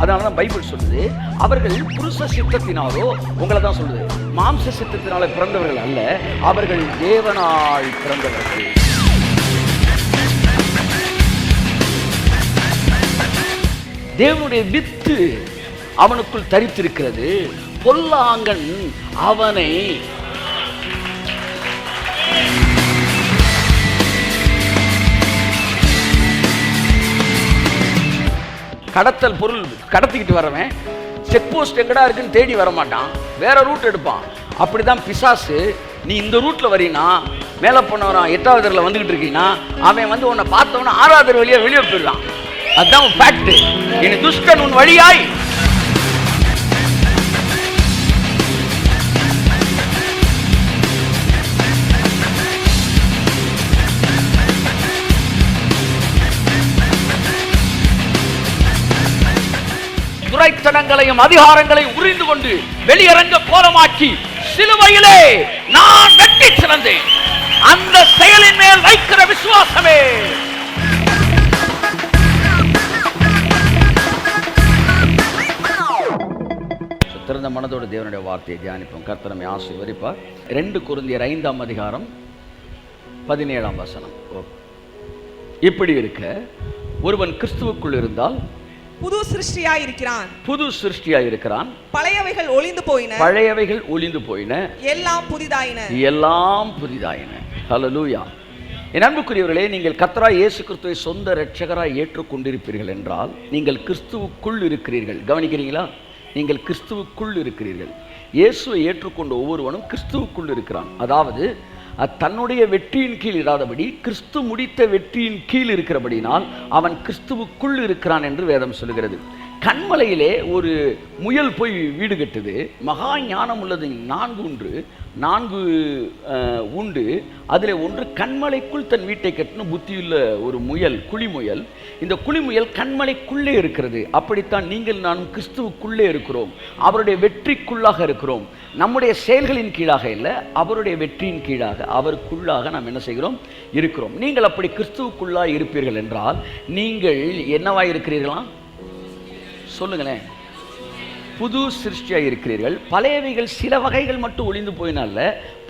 அதனாலதான் பைபிள் சொல்லுது, அவர்கள் புருஷ சித்தத்தினாலோ, உங்களை தான் சொல்லுது, மாம்ச சித்தத்தினால பிறந்தவர்கள் அல்ல, அவர்கள் தேவனால் பிறந்தவர்கள். தேவனுடைய வித்து அவனுக்குள் தரித்திருக்கிறது. பொல்லாங்கன் அவனை கடத்தல் பொருள் கடத்திக்கிட்டு வரவன் செக் போஸ்ட் எங்கடா இருக்குன்னு தேடி வர மாட்டான், வேற ரூட் எடுப்பான். அப்படிதான் பிசாசு, நீ இந்த ரூட்ல வரீனா, மேல போனவரான் 8வது தெருல வந்துகிட்டு இருக்கீங்கன்னா, அவன் வந்து உன்னை பார்த்தவன 6வது தெரு வழியா வெளியே போயிடலாம். அதுதான் ஃபேக்ட். இனி துஷ்டன் உன் வழியாய் துரைத்தனங்களையும் அதிகாரங்களையும் உரிந்து கொண்டு வெளியரங்க கோலமாக்கி சிலுவையிலே நான் வெற்றி சிறந்தேன். அந்த செயலின் மேல் வைக்கிற விசுவாசமே. திறந்த மனதோடு தேவனுடைய வார்த்தையை தியானிப்போம். கர்த்தர் நம்மை ஆசீர்வதிப்பார். 2 கொரிந்தியர் 5ஆம் அதிகாரம் 17ஆம் வசனம். இப்படி இருக்க ஒருவன் கிறிஸ்துவுக்குள் இருந்தால் புது சிருஷ்டியாய் இருக்கிறான். புது சிருஷ்டியாய் இருக்கிறான். பழையவைகள் ஒளிந்து போயின. பழையவைகள் ஒளிந்து போயின. எல்லாம் புதிதாயின. எல்லாம் புதிதாயின. ஹல்லேலூயா. என் அன்புக்குரியவர்களே, நீங்கள் கர்த்தராகிய இயேசு கிறிஸ்துவை சொந்த இரட்சகராய் ஏற்றுக்கொண்டிருப்பீர்கள் என்றால் நீங்கள் கிறிஸ்துவுக்குள் இருக்கிறீர்கள். கவனிக்கிறீங்களா? நீங்கள் கிறிஸ்துவுக்குள் இருக்கிறீர்கள். இயேசுவை ஏற்றுக்கொண்ட ஒவ்வொருவனும் கிறிஸ்துவுக்குள் இருக்கிறான். அதாவது தன்னுடைய வெற்றியின் கீழ் இராதபடி கிறிஸ்து முடித்த வெற்றியின் கீழ் இருக்கிறபடினால் அவன் கிறிஸ்துவுக்குள் இருக்கிறான் என்று வேதம் சொல்கிறது. கண்மலையிலே ஒரு முயல் போய் வீடு கட்டுது. மகா ஞானம் உள்ளது 4 உண்டு. அதில் ஒன்று கண்மலைக்குள் தன் வீட்டை கட்டின புத்தியுள்ள ஒரு முயல், குழிமுயல். இந்த குழிமுயல் கண்மலைக்குள்ளே இருக்கிறது. அப்படித்தான் நீங்கள் நானும் கிறிஸ்துவுக்குள்ளே இருக்கிறோம். அவருடைய வெற்றிக்குள்ளாக இருக்கிறோம். நம்முடைய செயல்களின் கீழாக இல்லை, அவருடைய வெற்றியின் கீழாக, அவருக்குள்ளாக நாம் என்ன செய்கிறோம்? இருக்கிறோம். நீங்கள் அப்படி கிறிஸ்துவுக்குள்ளாக இருப்பீர்கள் என்றால் நீங்கள் என்னவாய் இருக்கிறீர்களா? சொல்லுங்களேன். புது சிருஷ்டியாக இருக்கிறீர்கள். பழையவைகள் சில வகைகள் மட்டும் ஒளிந்து போயினால,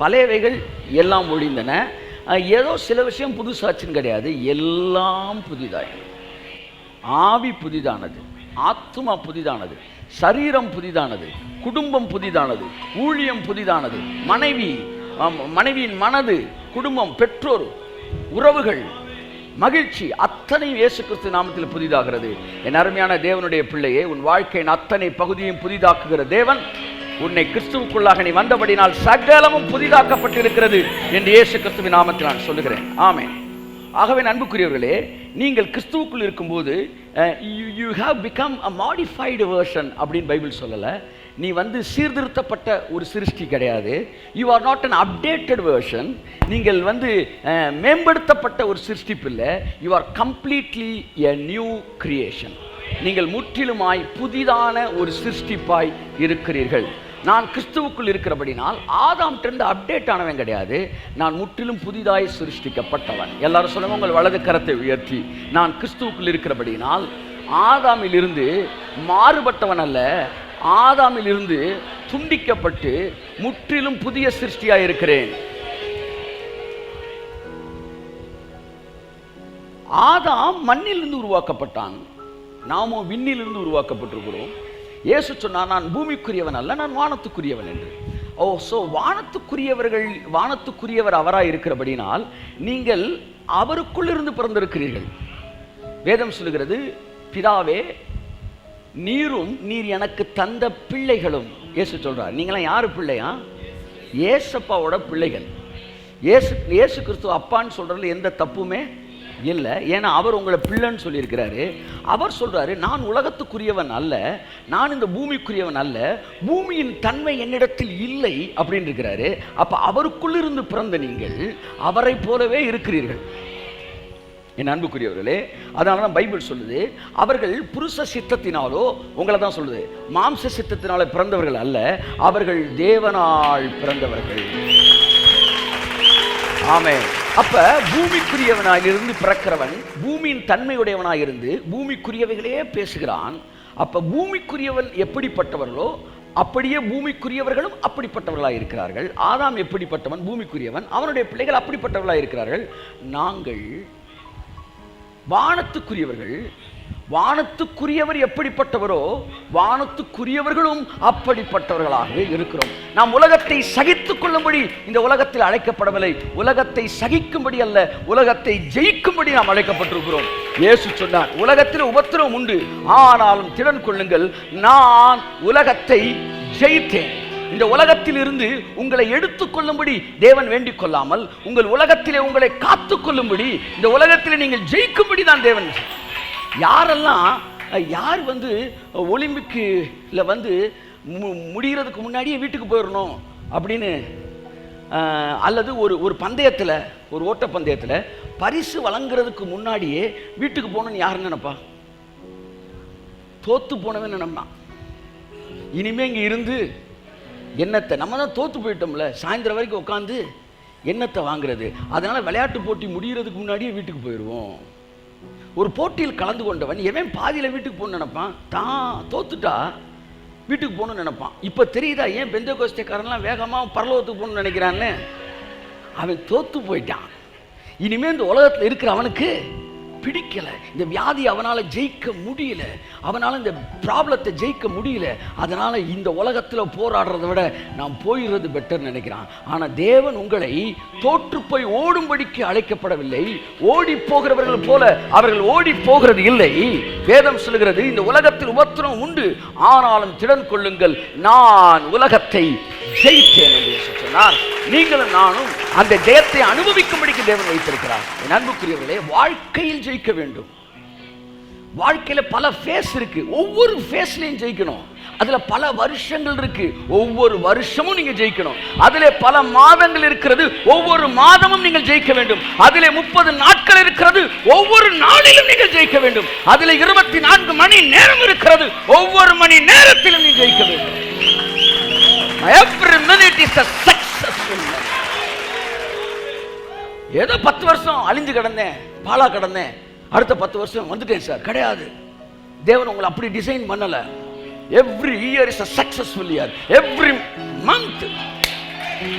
பழையவைகள் எல்லாம் ஒளிந்தன. ஏதோ சில விஷயம் புதுசாச்சுன்னு கிடையாது, எல்லாம் புதிதாய். ஆவி புதிதானது, ஆத்துமா புதிதானது, சரீரம் புதிதானது, குடும்பம் புதிதானது, ஊழியம் புதிதானது, மனைவியின் மனது, குடும்பம், பெற்றோர், உறவுகள், மகிழ்ச்சி அத்தனையும் இயேசு கிறிஸ்து நாமத்தில் புதிதாகிறது. என் அருமையான தேவனுடைய பிள்ளையே, உன் வாழ்க்கையின் அத்தனை பகுதியும் புதிதாக்குகிற தேவன் உன்னை கிறிஸ்துவுக்குள்ளாக நீ வந்தபடினால் சகலமும் புதிதாக்கப்பட்டிருக்கிறது என்று இயேசு கிறிஸ்துவின் நாமத்தில் நான் சொல்லுகிறேன். ஆமென். ஆகவே அன்புக்குரியவர்களே, நீங்கள் கிறிஸ்துவுக்குள் இருக்கும்போது you have become a modified version அப்படின்னு பைபிள் சொல்லலை. நீ வந்து சீர்திருத்தப்பட்ட ஒரு சிருஷ்டி கிடையாது. You are not an updated version. நீங்கள் வந்து மேம்படுத்தப்பட்ட ஒரு சிருஷ்டிப்பு இல்லை. You are completely a new creation. நீங்கள் முற்றிலுமாய் புதிதான ஒரு சிருஷ்டிப்பாய் இருக்கிறீர்கள். நான் கிறிஸ்துவுக்குள் இருக்கிறபடினால் ஆதாம்கிட்ட அப்டேட் ஆனவன் கிடையாது. நான் முற்றிலும் புதிதாய் சிருஷ்டிக்கப்பட்டவன். எல்லாரும் சொல்லுங்க, உங்கள் வலது கரத்தை உயர்த்தி. நான் கிறிஸ்துவுக்குள் இருக்கிறபடினால் ஆதாமிலிருந்து மாறுபட்டவன் அல்ல, ஆதாமில் இருந்து துண்டிக்கப்பட்டு முற்றிலும் புதிய சிருஷ்டியாய் இருக்கிறேன். ஆதாம் மண்ணிலிருந்து உருவாக்கப்பட்டான், நாமோ விண்ணிலிருந்து உருவாக்கப்பட்டிருக்கிறோம். இயேசு சொன்னார், நான் பூமிக்குரியவன் அல்ல, நான் வானத்துக்குரியவன் என்று. ஸோ வானத்துக்குரியவர் அவராய் இருக்கிறபடினால் நீங்கள் அவருக்குள் இருந்து பிறந்திருக்கிறீர்கள். வேதம் சொல்லுகிறது, பிதாவே நீர் எனக்கு தந்த பிள்ளைகளும். இயேசு சொல்றார், நீங்களாம் யாரு பிள்ளையா? ஏசப்பாவோட பிள்ளைகள். இயேசு கிறிஸ்து அப்பான்னு சொல்றதுல எந்த தப்புமே இல்லை. ஏன்னா அவர் உங்களை பிள்ளைன்னு சொல்லியிருக்கிறாரு. அவர் சொல்றாரு, நான் உலகத்துக்குரியவன் அல்ல, நான் இந்த பூமிக்குரியவன் அல்ல, பூமியின் தன்மை என்னிடத்தில் இல்லை அப்படின்னு இருக்கிறாரு. அப்ப அவருக்குள் இருந்து பிறந்த நீங்கள் அவரை போலவே இருக்கிறீர்கள். என் அன்புக்குரியவர்களே, அதனால தான் பைபிள் சொல்லுது, அவர்கள் புருஷ சித்தத்தினாலோ, உங்களை தான் சொல்லுது, மாம்ச சித்தத்தினால பிறந்தவர்கள் அல்ல, அவர்கள் தேவனால் பிறந்தவர்கள். ஆமென். அப்ப பூமிக்குரியவனாயிருந்து பிறக்கிறவன் பூமியின் தன்மையுடையவனாயிருந்து பூமிக்குரியவைகளே பேசுகிறான். அப்ப பூமிக்குரியவன் எப்படிப்பட்டவர்களோ அப்படியே பூமிக்குரியவர்களும் அப்படிப்பட்டவர்களாக இருக்கிறார்கள். ஆதாம் எப்படிப்பட்டவன்? பூமிக்குரியவன். அவனுடைய பிள்ளைகள் அப்படிப்பட்டவர்களாக இருக்கிறார்கள். நாங்கள் வானத்துக்குரியவர்கள். வானத்துக்குரியவர் எப்படிப்பட்டவரோ வானத்துக்குரியவர்களும் அப்படிப்பட்டவர்களாகவே இருக்கிறோம். நாம் உலகத்தை சகித்துக் கொள்ளும்படி இந்த உலகத்தில் அழைக்கப்படவில்லை. உலகத்தை சகிக்கும்படி அல்ல, உலகத்தை ஜெயிக்கும்படி நாம் அழைக்கப்பட்டிருக்கிறோம். இயேசு சொன்னார், உலகத்தில் உபத்திரவம் உண்டு, ஆனாலும் திடன் கொள்ளுங்கள், நான் உலகத்தை ஜெயித்தேன். இந்த உலகத்தில் இருந்து உங்களை எடுத்துக் கொள்ளும்படி தேவன் வேண்டிக் கொள்ளாமல், உங்கள் உலகத்திலே உங்களை காத்துக் கொள்ளும்படி, இந்த உலகத்திலே நீங்கள் ஜெயிக்கும்படி தான் தேவன். யாரெல்லாம் யார் ஒலிம்பிக்கில் முடிகிறதுக்கு முன்னாடியே வீட்டுக்கு போயிடணும் அப்படின்னு, அல்லது ஒரு பந்தயத்தில், ஒரு ஓட்ட பந்தயத்தில் பரிசு வழங்குறதுக்கு முன்னாடியே வீட்டுக்கு போகணும்னு யார் நினைப்பா? தோத்து போனவன் நினைப்பான். இனிமே இங்கே இருந்து என்னத்தை, நம்ம தான் தோத்து போயிட்டோம்ல, சாயந்தரம் வரைக்கும் உட்காந்து என்னத்தை வாங்குறது? அதனால விளையாட்டு போட்டி முடிகிறதுக்கு முன்னாடியே வீட்டுக்கு போயிடுவோம். ஒரு போட்டியில் கலந்து கொண்டவன் எவன் பாதியில் வீட்டுக்கு போகணும்னு நினைப்பான்? தான் தோத்துட்டா வீட்டுக்கு போகணும்னு நினைப்பான். இப்போ தெரியுதா ஏன் பெந்தேகோஸ்தேக்காரன்லாம் வேகமாக பரலோகத்துக்கு போகணும்னு நினைக்கிறான்னு? அவன் தோத்து போயிட்டான். இனிமேல் இந்த உலகத்தில் இருக்கிற அவனுக்கு பிடிக்கல, இந்த வியாதி அவனால் ஜெயிக்க முடியல, அவனால் இந்த ப்ராப்ளத்தை ஜெயிக்க முடியல. அதனால் இந்த உலகத்தில் போராடுறதை விட நான் போயிடுறது பெட்டர் நினைக்கிறான். ஆனால் தேவன் உங்களை தோற்று போய் ஓடும்படிக்கு அழைக்கப்படவில்லை. ஓடி போகிறவர்கள் போல அவர்கள் ஓடி போகிறது இல்லை. வேதம் சொல்லுகிறது, இந்த உலகத்தில் உபத்திரம் உண்டு, ஆனாலும் திடன் கொள்ளுங்கள், நான் உலகத்தை ஜெயித்தேன் என்று சொன்னார். நீங்களும் நானும் அந்த ஜெயத்தை அனுபவிக்கும்படிக்கு தேவன் வைத்திருக்கிறார். என் அன்புக்குரியவர்களே, வாழ்க்கையில் ஜெயிக்க வேண்டும். வாழ்க்கையில பல ஃபேஸ் இருக்கு, ஒவ்வொரு ஃபேஸ்லையும் ஜெயிக்கணும். அதுல பல வருஷங்கள் இருக்கு, ஒவ்வொரு வருஷமும் நீங்க ஜெயிக்கணும். அதிலே பல மாதங்கள் இருக்கிறது, ஒவ்வொரு மாதமும் நீங்கள் ஜெயிக்க வேண்டும். அதிலே 30 நாட்கள் இருக்கிறது, ஒவ்வொரு நாளிலும் நீங்கள் ஜெயிக்க வேண்டும். அதிலே 24 மணி நேரம் இருக்கிறது, ஒவ்வொரு மணி நேரத்திலும் நீ ஜெயிக்க வேண்டும். Every minute is a successful life. ஏதோ 10 வருஷம் அழிஞ்சு கிடந்தேன், பாலா கிடந்தேன், அடுத்த 10 வருஷம் வந்துட்டேன் சார், கிடையாது. தேவன் உங்களை அப்படி டிசைன் பண்ணல. Every year is a successful year. Every month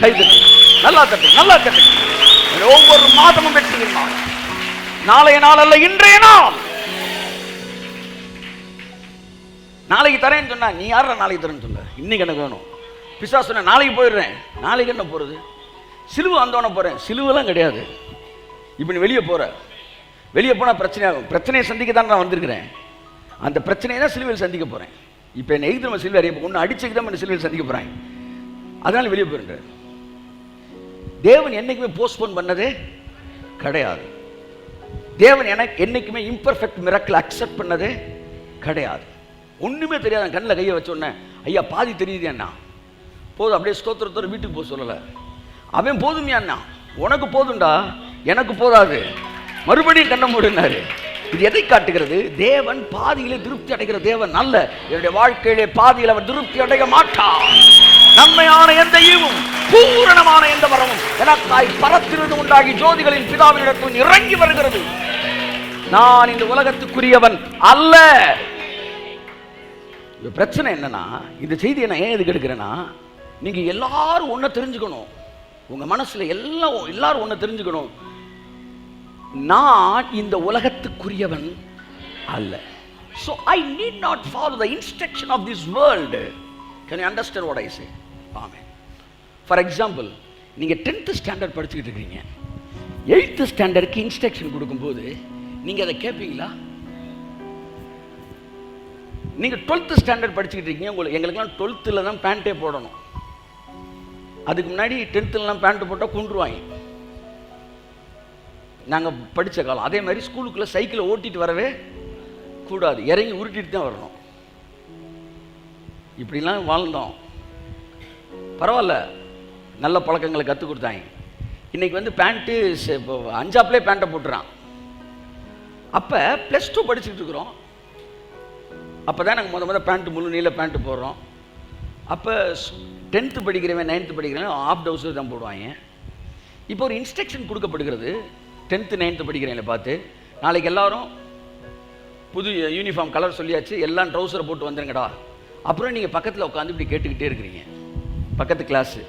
கை தட்டு, நல்லா தட்டு, நல்லா தட்டு. ஒவ்வொரு மாதமும் வெற்றியின் நாள். நாளைய நாள் அல்ல, இன்றைய நாள். நாளைக்கு தரேன்னு சொன்னா நீ யார நாளைக்கு தரேன்னு சொல்ல? இன்னைக்கு எனக்கு வேணும். பிசாசு சொன்ன நாளைக்கு போயிடுறேன், நாளைக்கு என்ன போகிறது? சிலுவை வந்தோடனே போகிறேன், சிலுவெல்லாம் கிடையாது. இப்போ நீ வெளியே போகிற, வெளியே போனால் பிரச்சனை ஆகும். பிரச்சனையை சந்திக்க தான் நான் வந்திருக்கிறேன். அந்த பிரச்சனையை தான் சிலுவையில் சந்திக்க போகிறேன். இப்போ என்னை எதிர்த்து நம்ம சிலுவை அறிய ஒன்று அடிச்சுக்கு தான் சிலுவையில் சந்திக்க போகிறேன். அதனால் வெளியே போயிருங்க. தேவன் என்னைக்குமே போஸ்ட்போன் பண்ணதே கிடையாது. தேவன் எனக்கு என்னைக்குமே இம்பர்ஃபெக்ட் மிராக்கிள் அக்செப்ட் பண்ணதே கிடையாது. ஒன்றுமே தெரியாது. கண்ணில் கையை வச்ச உடனே ஐயா பாதி தெரியுது அண்ணா, போதும் அப்படியே ஸ்தோத்திரத்தோட வீட்டுக்கு போக சொல்லலை. அவன் போதுமையா அண்ணா, உனக்கு போதுண்டா, எனக்கு போதாது, மறுபடியும் கண்ண மூடினாரு. இது எதை காட்டுகிறது? தேவன் பாதியிலே திருப்தி அடைகிற தேவன் அல்ல. என்னுடைய வாழ்க்கையிலே பாதியில் அவர் திருப்தி அடைய மாட்டார். நன்மையான எந்த ஈவும் பூரணமான எந்த வரமும் எனக்காய் பரத்திலிருந்து உண்டாகி ஜோதிகளின் பிதாவினிடத்தில் இறங்கி வருகிறது. நான் இந்த உலகத்துக்குரியவன் அல்ல. பிரச்சனை என்னன்னா, இந்த செய்தியை நான் ஏன் எதுக்கு எடுக்கிறேன்னா, நீங்க எல்லாரும் ஒன்ன தெரிஞ்சுக்கணும். உங்க மனசுல எல்லாரும் ஒன்ன தெரிஞ்சுக்கணும். நான் இந்த உலகத்துக்குரியவன் அல்ல. So I need not follow the instruction of this world. Can you understand what I say? Amen. For example, நீங்க 10th ஸ்டாண்டர்ட் படிச்சுக்கிட்டு இருக்கீங்க. 8th ஸ்டாண்டர்டுக்கு இன்ஸ்ட்ரக்ஷன் கொடுக்கும்போது நீங்க அதை கேட்பீங்களா? நீங்க 12th ஸ்டாண்டர்ட் படிச்சுக்கிட்டு இருக்கீங்க. எங்களுக்கெல்லாம் 12th தான் பேண்ட்டே போடணும். அதுக்கு முன்னாடி 10th பேண்ட் போட்டால் கொண்டுருவாங்க. நாங்கள் படித்த காலம் அதே மாதிரி. ஸ்கூலுக்குள்ளே சைக்கிளை ஓட்டிட்டு வரவே கூடாது, இறங்கி உருட்டிட்டு தான் வரணும். இப்படிலாம் வாழ்ந்தோம். பரவாயில்ல, நல்ல பழக்கங்களை கற்றுக் கொடுத்தாங்க. இன்றைக்கி பேண்ட்டு இப்போ 5ஆப்லே பேண்ட்டை போட்டுறான். அப்போ +2 படிச்சுக்கிட்டு இருக்கிறோம். அப்போ தான் நாங்கள் முத பேண்ட்டு முழு நீள பேண்ட்டு போடுறோம். அப்போ 10th படிக்கிறவன் 9th படிக்கிறவன் ஆஃப் டவுசர் தான் போடுவாங்க. இப்போ ஒரு இன்ஸ்ட்ரக்ஷன் கொடுக்கப்படுகிறது 10th 9th படிக்கிறவங்களை பார்த்து, நாளைக்கு எல்லாரும் புது யூனிஃபார்ம் கலர் சொல்லியாச்சு, எல்லாம் ட்ரௌசரை போட்டு வந்துருங்கடா. அப்புறம் நீங்கள் பக்கத்தில் உட்காந்து இப்படி கேட்டுக்கிட்டே இருக்கிறீங்க. பக்கத்து கிளாஸு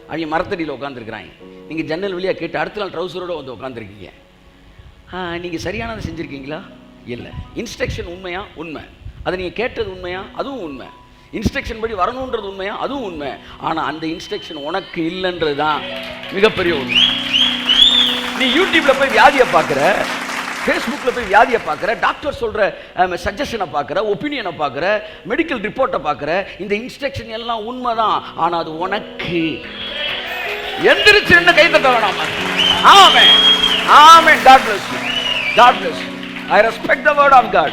அவங்க மரத்தடியில் உட்காந்துருக்குறாங்க, நீங்கள் ஜன்னல் வழியாக கேட்டு அடுத்த நாள் ட்ரௌசரோடு வந்து உட்காந்துருக்கீங்க. நீங்கள் சரியானதை செஞ்சுருக்கீங்களா? இல்லை. இன்ஸ்ட்ரக்ஷன் உண்மையா? உண்மை. அதை நீங்கள் கேட்டது உண்மையா? அதுவும் உண்மை. இன்ஸ்ட்ரக்ஷன் படி வரணுன்றது உண்மையா? அதுவும் உண்மை. ஆனால் அந்த இன்ஸ்ட்ரக்ஷன் உனக்கு இல்லைன்றது தான் மிகப்பெரிய உண்மை. நீ யூடியூப்பில் போய் வியாதியை பார்க்குற, ஃபேஸ்புக்கில் போய் வியாதியை பார்க்குற, டாக்டர் சொல்கிற சஜஷனை பார்க்குற, ஒப்பீனியனை பார்க்குற, மெடிக்கல் ரிப்போர்ட்டை பார்க்குற, இந்த இன்ஸ்ட்ரக்ஷன் எல்லாம் உண்மை தான். ஆனால் அது உனக்கு எந்திரிச்சு என்ன கை தட்ட வேணாமா? ஆமென், ஆமென். God bless you. God bless you. I respect the word of God.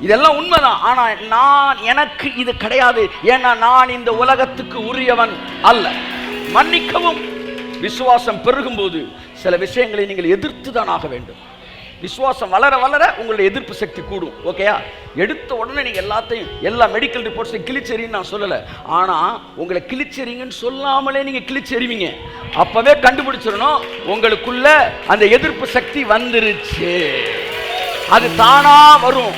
இதெல்லாம் உண்மைதான். ஆனால் எனக்கு இது கிடையாது. ஏன்னா நான் இந்த உலகத்துக்கு உரியவன் அல்ல. மன்னிக்கவும். விசுவாசம் பெருகும்போது சில விஷயங்களை நீங்கள் எதிர்த்து தான் ஆக வேண்டும். விசுவாசம் வளர வளர உங்களுடைய எதிர்ப்பு சக்தி கூடும். ஓகேயா? எடுத்த உடனே நீங்கள் எல்லா மெடிக்கல் ரிப்போர்ட்ஸையும் கிழிச்செறின்னு நான் சொல்லலை. ஆனால் உங்களை கிழிச்செறிங்கன்னு சொல்லாமலே நீங்கள் கிழிச்செறிவீங்க. அப்போவே கண்டுபிடிச்சிடணும் உங்களுக்குள்ள அந்த எதிர்ப்பு சக்தி வந்துருச்சு. அது தானா வரும்,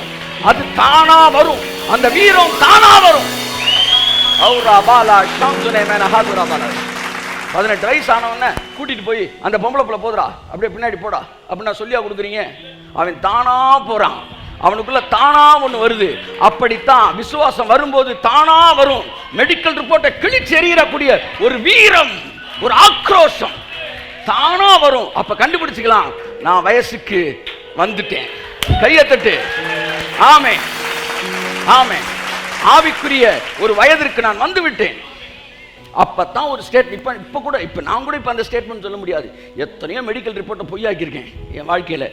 அது தானா வரும், அந்த வீரம் தானா வரும். 18 வயசு ஆனவன கூட்டிட்டு போய் அந்த பொம்பளை பிள்ளை போதுரா, அப்படியே பின்னாடி போடா அப்படின்னு நான் சொல்லியா கொடுக்குறீங்க? அவன் தானா போறான், அவனுக்குள்ள தானா ஒன்று வருது. அப்படித்தான் விசுவாசம் வரும்போது தானா வரும். மெடிக்கல் ரிப்போர்ட்டை கிழிச்சு எறியக்கூடிய ஒரு வீரம், ஒரு ஆக்ரோஷம் தானா வரும். அப்ப கண்டுபிடிச்சுக்கலாம், நான் வயசுக்கு வந்துட்டேன். கையை தட்டு. ஆமென், ஆமென். ஆவிக்குரிய ஒரு வயதிற்கு நான் வந்து விட்டேன். அப்பதான் ஒரு ஸ்டேட்மெண்ட். இப்ப நான் கூட அந்த ஸ்டேட்மெண்ட் சொல்ல முடியாது. எத்தனையோ மெடிக்கல் ரிப்போர்ட்டை பொய்யாக்கியிருக்கேன் என் வாழ்க்கையில.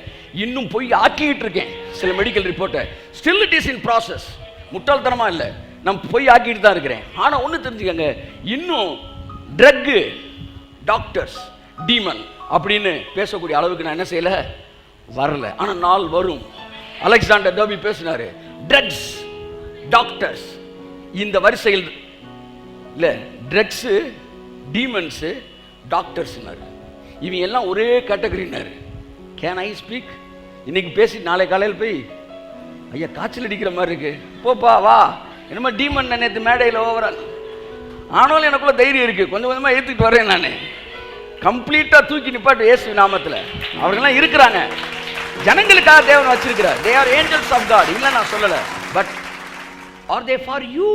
இன்னும் பொய் ஆக்கிட்டு இருக்கேன் சில மெடிக்கல் ரிப்போர்ட்டை. Still it is in process. முட்டாள்தனமா இல்லை, நான் பொய் ஆக்கிட்டு தான் இருக்கிறேன். ஆனா ஒண்ணு தெரிஞ்சுக்கங்க, இன்னும் ட்ரக்கு, டாக்டர்ஸ், டீமன் அப்படின்னு பேசக்கூடிய அளவுக்கு நான் என்ன செய்யல, வரல. ஆனா நாள் வரும். அலெக்சாண்டர் டர்பி பேசினாரு, ட்ரக்ஸ், டாக்டர்ஸ். இந்த வரிசையில் இல்ல, ட்ரக்ஸு, டீமன்ஸு, டாக்டர்ஸ்னாரு. இவங்க எல்லாம் ஒரே கேட்டகரினாரு. Can I speak? இன்னைக்கு பேசி நாளை காலையில் போய் ஐயா காய்ச்சல் அடிக்கிற மாதிரி இருக்கு, போப்பா வா, என்னமா டீமன் நேற்று மேடையில் ஓவரால். ஆனாலும் எனக்குள்ள தைரியம் இருக்கு, கொஞ்சம் கொஞ்சமாக ஏற்றுக்கிட்டு வரேன். நான் கம்ப்ளீட்டாக தூக்கி நிப்பாட்டு இயேசு நாமத்தில். அவர்களெல்லாம் இருக்கிறாங்க, ஜனங்களுக்காக தேவன் வச்சிருக்கிறார். They are angels of God. இல்லை நான் சொல்லலை, but are they for you?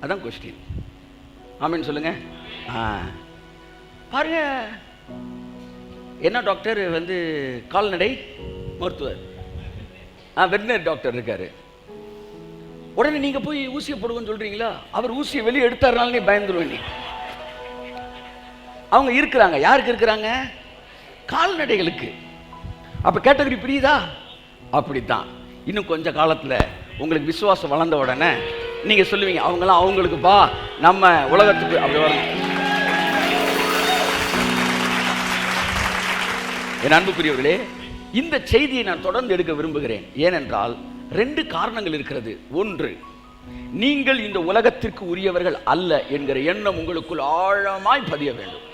அதான் கொஸ்டின். ஆமீன் சொல்லுங்க. பாருங்க, என்ன டாக்டர் வந்து கால்நடை மருத்துவர், வெட்டினரி டாக்டர் இருக்காரு. உடனே நீங்க போய் ஊசியை போடுவோன்னு சொல்றீங்களா? அவர் ஊசியை வெளியே எடுத்தாருனால நீ பயந்துருவேன். நீ அவங்க இருக்கிறாங்க. யாருக்கு இருக்கிறாங்க? கால்நடைகளுக்கு. அப்ப கேட்டகரி புரியுதா? அப்படித்தான். இன்னும் கொஞ்ச காலத்துல உங்களுக்கு விசுவாசம் வளர்ந்த உடனே நீங்க சொல்லுவீங்க, அவங்களாம் அவங்களுக்குப்பா, நம்ம உலகத்துக்கு அப்படி வரணும். என் அன்புக்குரியவர்களே, இந்த செய்தியை நான் தொடர்ந்து எடுக்க விரும்புகிறேன். ஏனென்றால் 2 காரணங்கள் இருக்கிறது. ஒன்று, நீங்கள் இந்த உலகத்திற்கு உரியவர்கள் அல்ல என்கிற எண்ணம் உங்களுக்குள் ஆழமாய் பதிய வேண்டும்.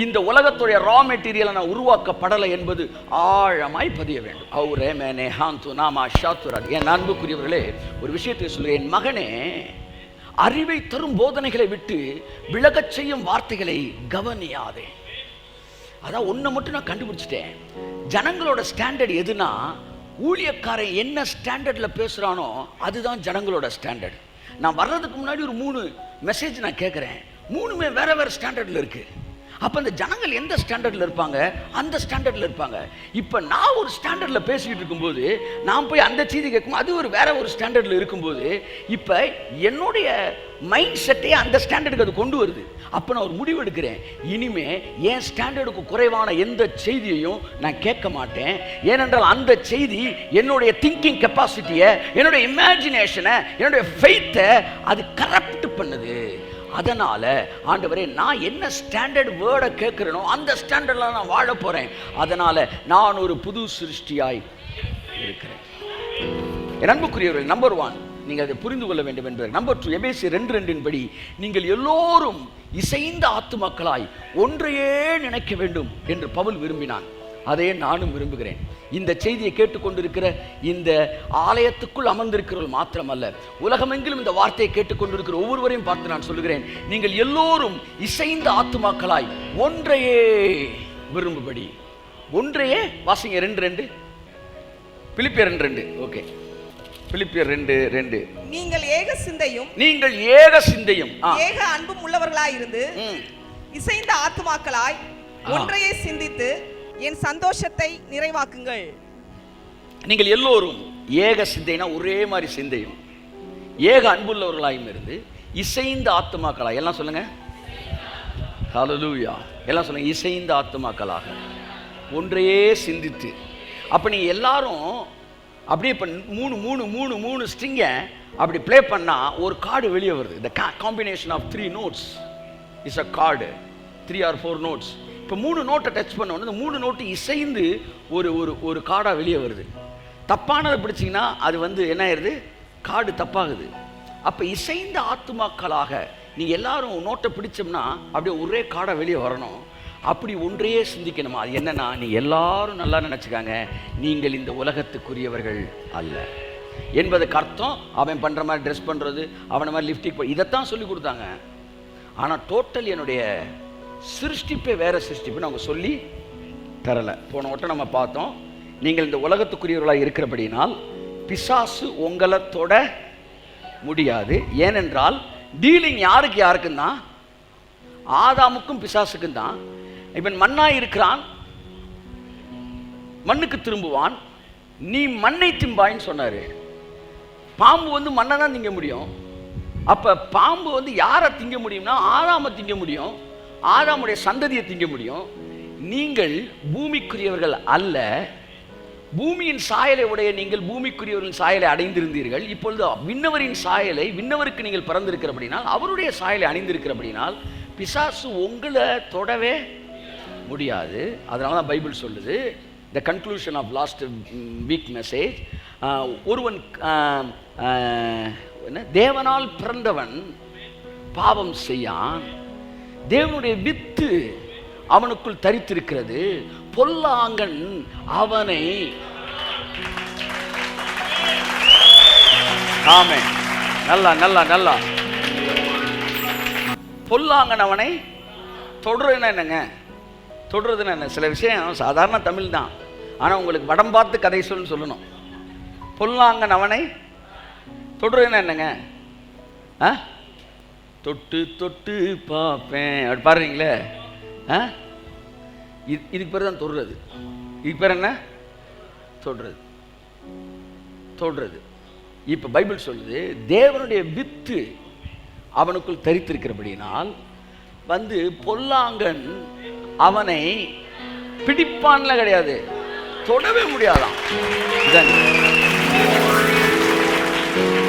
இந்த உலகத்துடைய ரா மெட்டீரியலை நான் உருவாக்கப்படலை என்பது ஆழமாய் பதிய வேண்டும். என் அன்புக்குரியவர்களே, ஒரு விஷயத்தை சொல்கிறேன். என் மகனே, அறிவை தரும் போதனைகளை விட்டு விலகச் செய்யும் வார்த்தைகளை கவனியாதே. அதான் ஒன்றை மட்டும் நான் கண்டுபிடிச்சிட்டேன். ஜனங்களோட ஸ்டாண்டர்ட் எதுனா, ஊழியக்காரன் என்ன ஸ்டாண்டர்டில் பேசுகிறானோ அதுதான் ஜனங்களோட ஸ்டாண்டர்ட். நான் வர்றதுக்கு முன்னாடி ஒரு 3 மெசேஜ் நான் கேட்குறேன். 3மே வேற வேற ஸ்டாண்டர்டில் இருக்குது. அப்போ அந்த ஜனங்கள் எந்த ஸ்டாண்டர்டில் இருப்பாங்க? அந்த ஸ்டாண்டர்டில் இருப்பாங்க. இப்போ நான் ஒரு ஸ்டாண்டர்டில் பேசிக்கிட்டு இருக்கும்போது, நான் போய் அந்த செய்தி கேட்கும்போது அது வேற ஒரு ஸ்டாண்டர்டில் இருக்கும்போது, இப்போ என்னுடைய மைண்ட் செட்டே அந்த ஸ்டாண்டர்டுக்கு அது கொண்டு வருது. அப்போ நான் ஒரு முடிவு எடுக்கிறேன், இனிமே என் ஸ்டாண்டர்டுக்கு குறைவான எந்த செய்தியையும் நான் கேட்க மாட்டேன். ஏனென்றால் அந்த செய்தி என்னுடைய திங்கிங் கெப்பாசிட்டியை, என்னுடைய இமேஜினேஷனை, என்னுடைய ஃபெய்த்தை அது கரப்ட் பண்ணுது. அதனால ஆண்டவரே, நான் என்ன ஸ்டாண்டர்ட் வேர்டை கேட்கிறேனோ அந்த ஸ்டாண்டர்டில் நான் வாழ போறேன். அதனால நான் ஒரு புது சிருஷ்டியாய் இருக்கிறேன். என் அன்புக்குரியவர்கள், நம்பர் 1 நீங்கள் அதை புரிந்து கொள்ள வேண்டும் என்பது. நம்பர் 2, எபேசியர் 2:2 படி நீங்கள் எல்லோரும் இசைந்த ஆத்துமக்களாய் ஒன்றையே நினைக்க வேண்டும் என்று பவுல் விரும்பினான். அதே நானும் விரும்புகிறேன். இந்த செய்தியை கேட்டுக்கொண்டிருக்கிற இந்த ஆலயத்துக்குள் அமர்ந்திருக்கிறவர்கள் மாத்திரமல்ல, உலகமெங்கிலும் இந்த வார்த்தையை கேட்டுக்கொண்டிருக்கிற ஒவ்வொருவரையும் பார்த்து நான் சொல்லுகிறேன், நீங்கள் எல்லோரும் இசைந்த ஆத்துமாக்களாய் ஒன்றையே விரும்பும்படி. ஒன்றையே வாசிங்க. 2:2 பிலிப்பியர் 2:2. ஓகே, பிலிப்பியர் 2:2. நீங்கள் ஏக சிந்தையும் ஏக அன்பும் உள்ளவர்களாய் இருந்து இசைந்த ஆத்துமாக்களாய் ஒன்றையே சிந்தித்து என் சந்தோஷத்தை நிறைவாக்குங்கள். நீங்கள் எல்லோரும் ஏக சிந்தைனா ஒரே மாதிரி சிந்தையும் ஏக அன்புள்ளவர்களாயும் இருந்து இசைந்த ஆத்துமாக்களாய், எல்லாம் சொல்லுங்க ஹல்லேலூயா, எல்லாம் சொல்லுங்க, இசைந்த ஆத்துமாக்களாக ஒன்றையே சிந்தித்து. அப்ப நீங்க எல்லாரும் அப்படியே இப்போ 3 ஸ்ட்ரிங்கை அப்படி ப்ளே பண்ணால் ஒரு கார்டு வெளியே வருது. இந்த combination of 3 notes is a chord. 3 or 4 notes. இப்போ 3 நோட்டை டச் பண்ண இந்த 3 நோட்டு இசைந்து ஒரு ஒரு ஒரு கார்டாக வெளியே வருது. தப்பானதை பிடிச்சிங்கன்னா அது என்ன ஆயிடுது, கார்டு தப்பாகுது. அப்போ இசைந்த ஆத்துமாக்களாக நீங்கள் எல்லாரும் நோட்டை பிடிச்சோம்னா அப்படியே ஒரே கார்டாக வெளியே வரணும். அப்படி ஒன்றையே சிந்திக்கணுமா? அது என்னன்னா, நீ எல்லாரும் நல்லா நினச்சிக்காங்க, நீங்கள் இந்த உலகத்துக்குரியவர்கள் அல்ல என்பதுக்கு அர்த்தம். அவன் பண்ணுற மாதிரி ட்ரெஸ் பண்ணுறது, அவனை மாதிரி லிப்டிக் இதைத்தான் சொல்லி கொடுத்தாங்க. ஆனால் டோட்டல் என்னுடைய சிருஷ்டிப்பே வேற சிருஷ்டிப்புன்னு அவங்க சொல்லி தரலை. போன வட்டம் நம்ம பார்த்தோம், நீங்கள் இந்த உலகத்துக்குரியவர்களாக இருக்கிறபடினால் பிசாசு உங்களை தொட முடியாது. ஏனென்றால் டீலிங் யாருக்கும் தான், ஆதாமுக்கும் பிசாசுக்கும் தான். இவன் மண்ணாய் இருக்கிறான், மண்ணுக்கு திரும்புவான், நீ மண்ணை திம்பாயின்னு சொன்னாரு. பாம்பு மண்ணை தான் திங்க முடியும். அப்ப பாம்பு யாரை திங்க முடியும்னா ஆதாமை திங்க முடியும், ஆதாமுடைய சந்ததியை திங்க முடியும். நீங்கள் பூமிக்குரியவர்கள் அல்ல, பூமியின் சாயலை உடைய நீங்கள் பூமிக்குரியவர்களின் சாயலை அடைந்திருந்தீர்கள். இப்பொழுது விண்ணவரின் சாயலை, விண்ணவருக்கு நீங்கள் பிறந்திருக்கிறபடினால், அவருடைய சாயலை அணிந்திருக்கிறபடினால் பிசாசு உங்களை தொடவே முடியாது. அதனால தான் பைபிள் சொல்லுது, the conclusion of last week message, ஒருவன் தேவனால் பிறந்தவன் பாவம் செய்யான், தேவனுடைய வித்து அவனுக்குள் தரித்திருக்கிறது, பொல்லாங்கன் அவனை. ஆமென். நல்லா நல்லா நல்லா. பொல்லாங்கன் அவனை தொடுறதுன்னா என்னங்க? தொடுறதுன்னா என்ன? சில விஷயம் சாதாரண தமிழ் தான், ஆனால் உங்களுக்கு வடம் பார்த்து கதை சொல்லணும். பொல்லாங்கன் அவனை தொடுறதுன்னா என்னங்க? தொட்டு தொட்டு பார்ப்பேன் அப்படி பாருங்களே. இதுக்கு பேர் தான் தொடுறது. இதுக்கு பேர் என்ன? தொடுறது. தொடுறது. இப்போ பைபிள் சொல்லுது, தேவனுடைய வித்து அவனுக்குள் தரித்திருக்கிறபடினால் பொல்லாங்கன் அவனை பிடிப்பான்ல கிடையாது, தொடவே முடியாதான்.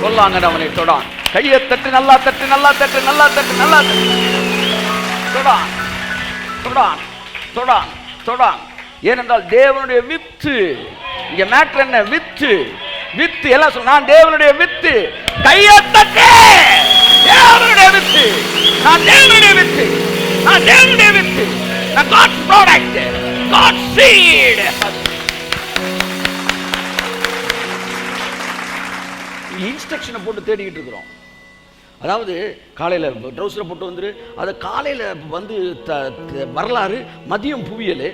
பொல்லாங்கன் அவனை தொடான். கையை தட்டு, நல்லா தட்டு, நல்லா தட்டு, நல்லா தட்டு, நல்லா தட்டு. தொடான் தொடான் தொடான் தொடான். ஏனென்றால் தேவனுடைய வித்து. இங்க மேட்டர் என்ன? வித்து. வித்து எல்லாம் சொல்ல, நான் தேவனுடைய வித்து. கையை தட்டு, தேவனுடைய வித்து. நான் தேவனுடைய வித்து, நான் தேவனுடைய வித்து, நான் God's product, God's seed. இன்ஸ்ட்ரக்ஷனை போட்டு தேடிக்கிட்டு இருக்கிறோம். அதாவது காலையில் ட்ரௌசரை போட்டு வந்துரு, அதை காலையில் வரலாறு, மதியம் புவியல்,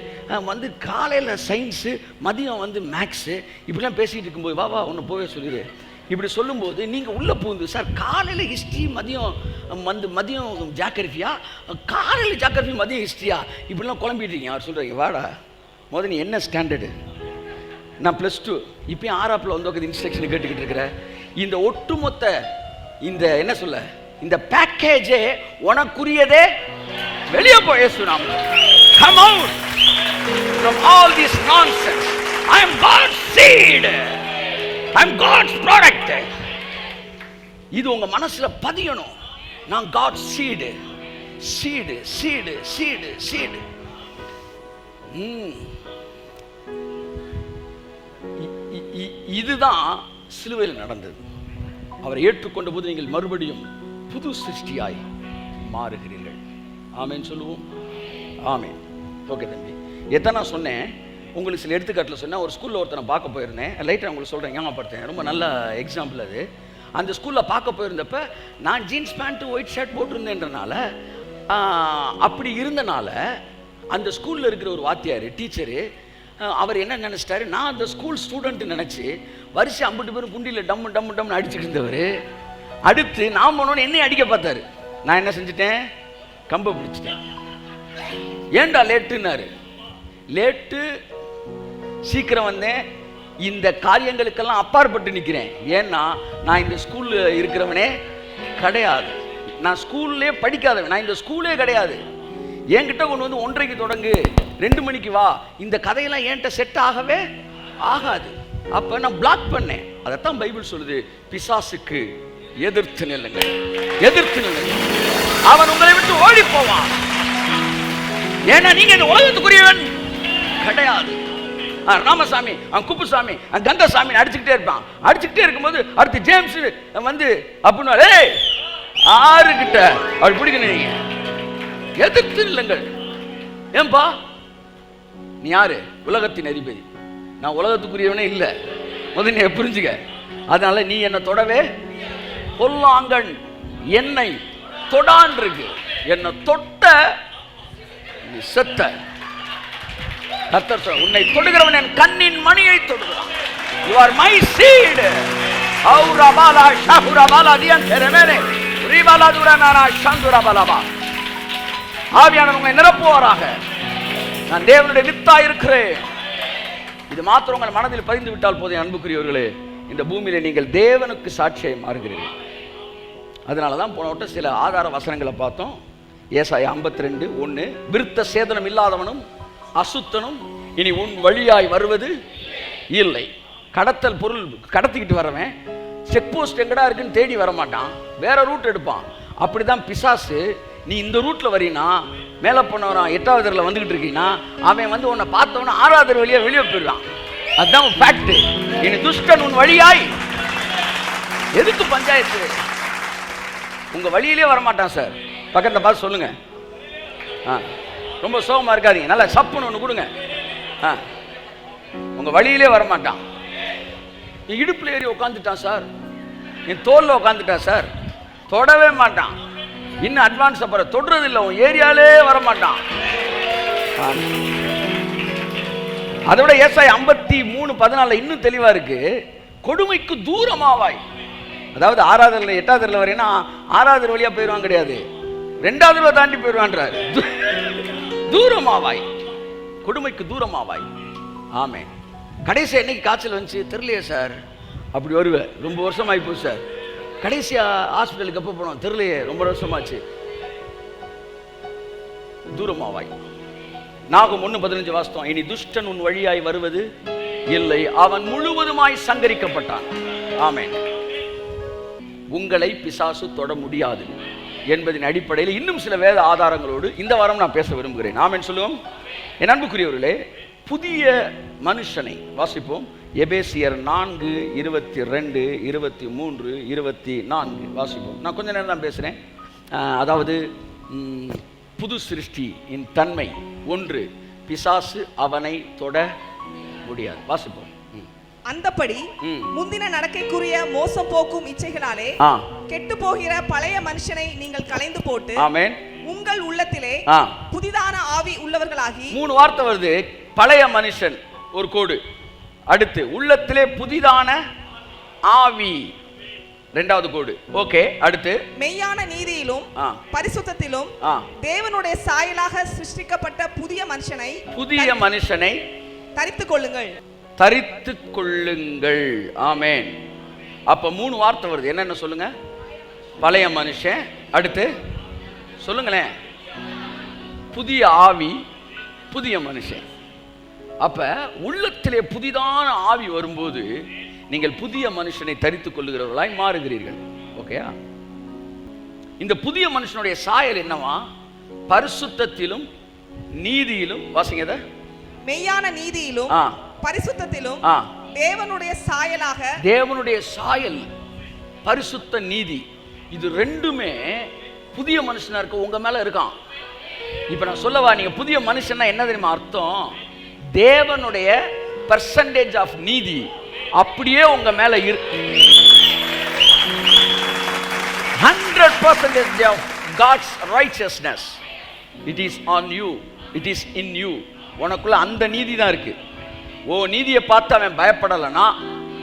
காலையில் சயின்ஸு, மதியம் மேக்ஸு, இப்படிலாம் பேசிகிட்டு இருக்கும்போது வா ஒன்று போவே சொல்லிடு. இப்படி சொல்லும்போது நீங்கள் உள்ளே பூந்து, சார் காலையில் ஹிஸ்ட்ரி, மதியம் ஜாகிரஃபியா, காலையில் ஜாகிரஃபி, மதியம் ஹிஸ்ட்ரியா, இப்படிலாம் குழம்பிட்டு இருக்கீங்க. அவர் சொல்கிறீங்க, வாடா முதல்ல நீ என்ன ஸ்டாண்டர்டு? நான் +2, இப்போயும் ஆறாப்பில் உட்காந்து இன்ஸ்ட்ரக்ஷன் கேட்டுக்கிட்டு இருக்கிற. இந்த ஒட்டுமொத்த இந்த என்ன சொல்ல, இந்த பேக்கேஜே உனக்குரியதே, வெளியே போய் சொன்னாங்க. Come out from all this nonsense. I am God's seed. I am God's product. இது உங்க மனசுல பதியணும். நான் God's seed. Seed, seed, seed, seed. இதுதான் சிலுவையில் நடந்தது. அவரை ஏற்றுக்கொண்ட போது நீங்கள் மறுபடியும் புது சிருஷ்டியாய் மாறுகிறீர்கள். ஆமேன் சொல்லுவோம். ஆமேன். ஓகே தம்பி, எத்தனை சொன்னேன்? உங்களுக்கு சில எடுத்துக்காட்டில் சொன்னால், ஒரு ஸ்கூலில் ஒருத்தனை பார்க்க போயிருந்தேன். லைட்டாக உங்களுக்கு சொல்கிறேன், ஞாபகப்படுத்தேன். ரொம்ப நல்ல எக்ஸாம்பிள் அது. அந்த ஸ்கூலில் பார்க்க போயிருந்தப்ப நான் ஜீன்ஸ் பேண்ட்டு ஒயிட் ஷர்ட் போட்டிருந்தேன்றனால, அப்படி இருந்தனால அந்த ஸ்கூலில் இருக்கிற ஒரு வாத்தியார் டீச்சரு அவர் என்ன நினச்சிட்டாரு, நான் அந்த ஸ்கூல் ஸ்டூடெண்ட்டு நினச்சி வரிசை 50 பேரும் குண்டியில் டம்மு டம்மு டம்னு அடிச்சுட்டு இருந்தவர், அடுத்து நான் போனோன்னு என்னையும் அடிக்க பார்த்தாரு. நான் என்ன செஞ்சுட்டேன், கம்பை பிடிச்சிட்டேன். ஏன்டா லேட்டுன்னாரு. லேட்டு, சீக்கிரம் வந்தேன், இந்த காரியங்களுக்கெல்லாம் அப்பாற்பட்டு நிற்கிறேன். ஏன்னா நான் இந்த ஸ்கூலில் இருக்கிறவனே கிடையாது, நான் ஸ்கூல்லே படிக்காதவன், நான் இந்த ஸ்கூலே கிடையாது. என்கிட்ட கொண்டு வந்து 1:30க்கு தொடங்கு, 2 மணிக்கு வா, இந்த கதையெல்லாம் என்கிட்ட செட் ஆகவே ஆகாது. அப்போ நான் பிளாக் பண்ணேன். அதைத்தான் பைபிள் சொல்லுது, பிசாசுக்கு எதிர்த்து நில்லுங்கள், எதிர்த்து நில்லுங்கள், அவன் உங்களை விட்டு ஓடி போவான். ஏன்னா நீங்க இந்த உலகத்துக்குரியவன் கிடையாது. ராமசாமி, குப்புசாமி, கந்தசாமி அடிச்சுக்கிட்டே இருப்பான். அடிச்சுக்கிட்டே இருக்கும்போது அடுத்து ஜேம்ஸ் வந்து அப்படின்னு ஆறுகிட்ட அப்படி பிடிக்கணும். நீங்க எதிர்த்து இல்லைங்கள். ஏன்பா, நீ யாரு? உலகத்தின் அதிபதி. நான் உலகத்துக்குரியவனே இல்லை, முதல் நீ புரிஞ்சுக்க. அதனால நீ என்னை தொடவே பொல்லாங்கன் என்னை தொடான் இருக்கு. என்னை தொட்ட நீ செத்த. கர்த்தர் சொல்றார், உன்னை தொடுகிறவன் என் கண்ணின் மணியை தொடுகிறான். You are my seed. அவுரபாலா ஷஹுரபாலா தியன் தெரமேனே ரிபாலா துரனானா ஷந்துரபாலபா. ஆவியானவர் உங்களை நிரப்புவாராக. நான் தேவனுடைய வித்தா இருக்கிறேன். இது மாத்திரம் உங்கள் மனதில் பதிந்து விட்டால் போதும் அன்புக்குரியவர்களே, இந்த பூமியில நீங்கள் தேவனுக்கு சாட்சியை மாறுகிறீர்கள். அதனால தான் போன வட்டம் சில ஆதார வசனங்களை பார்த்தோம். ஏசாயா 52:1, விருத்த சேதனம் இல்லாதவனும் அசுத்தனும் இனி உன் வழியாய் வருவது இல்லை. கடத்தல் பொருள் கடத்திக்கிட்டு வரவன் செக் போஸ்ட் எங்கடா இருக்குன்னு தேடி வரமாட்டான், வேற ரூட் எடுப்பான். அப்படிதான் பிசாசு, நீ இந்த ரூட்ல வரீனா, மேலே போனவன் 8வது தெருவில் வந்துகிட்டு இருக்கீங்கன்னா அவன் வந்து உன்னை பார்த்தவன 6வது தெரு வழியா வெளியே போயிடுவான். அதுதான் ஃபேக்ட். இனி துஷ்டன் உன் வழியாய் எதுக்கு பஞ்சாயத்து? உங்க வழியிலே வரமாட்டான் சார். பக்கத்தை பார்த்து சொல்லுங்க. ரொம்ப சோகமா இருக்காதீங்க, நல்லா சப்புன்னு ஒன்று கொடுங்க. உங்க வழியிலே வரமாட்டான். என் இடுப்புல ஏறி உட்காந்துட்டான் சார், என் தோல்ல உட்காந்துட்டான் சார், தொடவே மாட்டான். இன்னும் அட்வான்ஸ் அப்புறம் தொடுறது இல்லை, உன் ஏரியாலே வரமாட்டான். அதோட ஏசாயா 53:14 இன்னும் தெளிவா இருக்கு. கொடுமைக்கு தூரமாவாய். அதாவது 6வது 8வது வரைனா 6வது வழியா போயிடுவான் கிடையாது, 2வது தாண்டி போயிடுவான்றாரு. தூரமாவாய், கொடுமைக்கு தூரமாவாய். ஆமே. கடைசி என்னைக்கு காய்ச்சல் வந்துச்சு தெரியலையே சார். அப்படி வருவேன், ரொம்ப வருஷம் ஆயிப்போச்சு சார். கடைசியா ஹாஸ்பிட்டலுக்கு எப்போ போனோம் தெரியலையே, ரொம்ப வருஷமாச்சு. தூரமாவாய். நாகும் 1:15 வாஸ்தவம். இனி துஷ்டன் உன் வழியாய் வருவது இல்லை, அவன் முழுவதுமாய் சங்கரிக்கப்பட்டான். ஆமென். உங்களை பிசாசு தொட முடியாது என்பதின் அடிப்படையில் இன்னும் சில வேத ஆதாரங்களோடு இந்த வாரம் நான் பேச விரும்புகிறேன். ஆமென் சொல்லுவோம். என் அன்புக்குரியவர்களே, புதிய மனுஷனை வாசிப்போம். எபேசியர் 4:22, 23, 24 வாசிப்போம். நான் கொஞ்ச நேரம் தான் பேசுகிறேன். அதாவது புது சிருஷ்டியின் தன்மை 1, பிசாசு அவனை தொட முடியாது. வாசிப்போம். அந்தபடி முந்தின நடக்கைக்குரிய மோசம் போக்கும் இச்சைகளாலே கெட்டு போகிற பழைய மனுஷனை நீங்கள் களைந்து போட்டு, ஆமென், உங்கள் உள்ளத்திலே புதிதான ஆவி உள்ளவர்களாகி. 3 வார்த்தை வருது. பழைய மனுஷன் ஒரு கோடு, அடுத்து உள்ளத்திலே புதிதான ஆவி 2வது கோடு. ஓகே, அடுத்து மெய்யான நீதியிலும் பரிசுத்தத்திலும் தேவனுடைய சாயலாக சிருஷ்டிக்கப்பட்ட புதிய மனுஷனை தரித்துக் கொள்ளுங்கள், தரித்துக் கொள்ளுங்கள். ஆமென். அப்ப 3 வார்த்தை வருது. என்னென்ன சொல்லுங்க? பழைய மனுஷன், அடுத்து சொல்லுங்களேன், புதிய ஆவி, புதிய மனுஷன். அப்ப உள்ளத்திலே புதிதான ஆவி வரும்போது நீங்கள் புதிய மனுஷனை தரித்துக் கொள்ளுகிறவர்களாய் மாறுகிறீர்கள். ஓகேயா? இந்த புதிய மனுஷனுடைய சாயல் என்னவா? பரிசுத்தத்திலும் நீதியிலும், வாசிங்க, மெய்யான நீதியிலும் பரிசுத்தத்திலும் தேவனுடைய சாயலாக. தேவனுடைய சாயல், பரிசுத்த, நீதி, இது ரெண்டுமே புதிய மனுஷனா இருக்க உங்க மேல இருக்கான். இப்ப நான் சொல்லவா, நீங்க புதிய மனுஷன்னா என்ன தெரியுமா அர்த்தம்? தேவனுடைய பெர்சன்டேஜ் ஆஃப் நீதி அப்படியே உங்க மேல இருக்கு. 100% of God's righteousness, it is on you, it is in you. உனக்குள்ள அந்த நீதி தான் இருக்கு. ஓ நீதியை பார்த்து அவன் பயப்படலைன்னா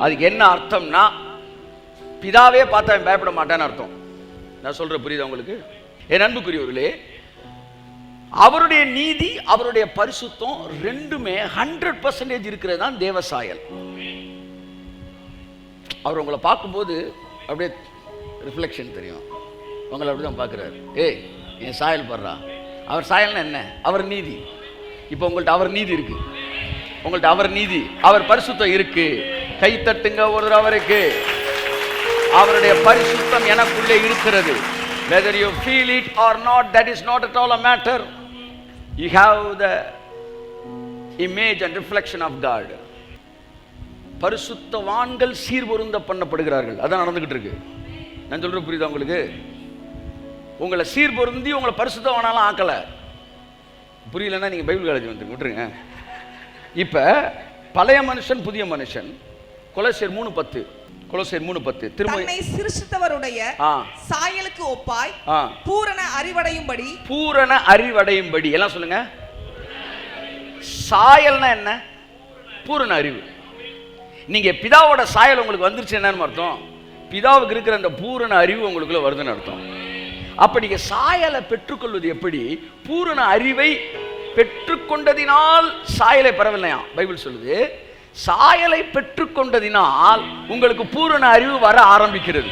அதுக்கு என்ன அர்த்தம்னா, பிதாவே பார்த்து அவன் பயப்பட மாட்டான்னு அர்த்தம். நான் சொல்ற புரியுதா உங்களுக்கு? என் அன்புக்குரியவர்களே, அவருடைய நீதி அவருடைய பரிசுத்தம் ரெண்டுமே 100% இருக்கிறது தான் தேவசாயல். அவர் உங்களை பார்க்கும்போது அப்படியே ரிஃப்ளெக்ஷன் தெரியும். உங்களை அப்படி தான் பார்க்குறாரு. ஏய் என் சாயல் படுறா. அவர் சாயல்னா என்ன? அவர் நீதி. இப்போ உங்கள்கிட்ட அவர் நீதி இருக்கு. உங்கள்கிட்ட அவர் நீதி, அவர் பரிசுத்தம் இருக்கு. கை தட்டுங்க ஒரு அவருக்கு. அவருடைய பரிசுத்தம் எனக்குள்ளே இருக்கிறது. Whether you feel it or not, that is not at all a matter. You have the image and reflection of God. பரிசுத்தவான்கள் சீர்பொருந்த பண்ணப்படுகிறார்கள். அதான் நடந்துகிட்டு இருக்கு. நான் சொல்ற புரியுதா உங்களுக்கு? உங்களை சீர்பொருந்தி உங்களை பரிசுத்தவானாலும் ஆக்கல. புரியலன்னா நீங்க பைபிள் காலேஜ் வந்து விட்டுருங்க. இப்ப பழைய மனுஷன் புதிய மனுஷன். கொலோசியர் 3:10 கொலோசியர் 3:10 தன்னை சிருஷ்டித்தவருடைய சாயலுக்கு ஒப்பாய் பூரண அறிவடையும்படி. பூரண அறிவடையும்படி எல்லாம் சொல்லுங்க. சாயல்னா என்ன? பூரண அறிவு. நீங்க பிதாவோட சாயல் உங்களுக்கு வந்துருச்சு என்னன்னு அர்த்தம்? பிதாவுக்கு இருக்கிற அந்த பூரண அறிவு உங்களுக்குள்ள வருதுன்னு அர்த்தம். அப்ப நீங்க சாயலை பெற்றுக்கொள்வது எப்படி? பூரண அறிவை பெற்றுக்கொண்டதினால் சாயலை பெறவில்லையா பைபிள் சொல்லுது. சாயலை பெற்றுக்கொண்டதினால் உங்களுக்கு பூரண அறிவு வர ஆரம்பிக்கிறது.